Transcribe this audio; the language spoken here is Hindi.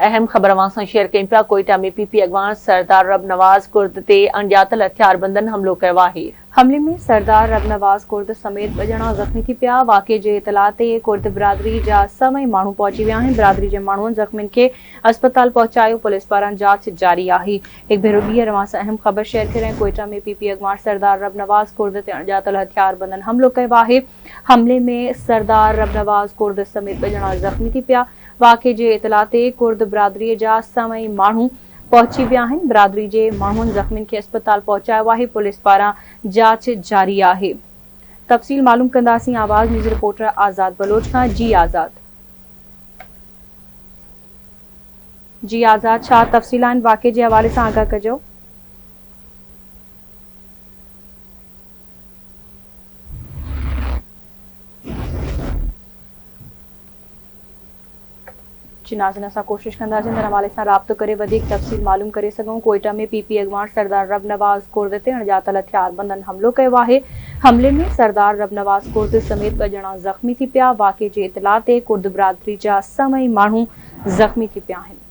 अहम खबर अवां शेयर कयूं पिया। कोयटा में पीपी अगवान सरदार रब नवाज कुर्द ते अणॼातल हथियारबंदन हमलो कयो आहे। हमले में सरदार रब नवाज कुर्द समेत 2 ॼणा ज़ख़्मी थी पिया। वाक़े जे इतला ते कुर्द बिरादरी जा सभई माण्हू पहुची विया आहिनि। बिरादरी जे माण्हुनि ज़ख़्मियुनि खे अस्पताल पहुचायो। पुलिस पारां जांच जारी आहे। एक भेरो ॿीहर अवां सां अहम खबर शेयर करे रहिया आहियूं। कोयटा में पीपी अगवान सरदार रब नवाज कुर्द ते अणॼातल हथियारबंदन हमलो कयो आहे। हमले में सरदार रब नवाज कुर्द समेत 2 ॼणा ज़ख़्मी थी पिया। वाक़े जे इतला ते कुर्द बिरादरी जा सभई माण्हू पहुची विया आहिनि। बिरादरी जे माण्हुनि ज़ख़्मियुनि खे अस्पताल पहुचायो आहे। पुलिस पारां जांच जारी आहे। तफ़सील मालूम कंदासीं। आवाज़ न्यूज़ रिपोर्टर आज़ाद बलोच खां। जी आज़ाद, छा तफ़सील आहिनि? वाक़े जे हवाले सां आगाह कजो। जी नाज़रीन, असां कोशिश कंदासीं हिन हवाले सां राब्तो करे वधीक तफ़सील मालूम करे सघूं। कोयटा में पीपी अगवान सरदार रब नवाज कुर्द ते अणॼातल हथियारबंदन हमलो कयो आहे। हमले में सरदार रब नवाज कुर्द समेत 2 ॼणा ज़ख़्मी थी पिया। वाक़े जे इतला ते कुर्द बिरादरी जा सभई माण्हू ज़ख़्मी थी पिया आहिनि।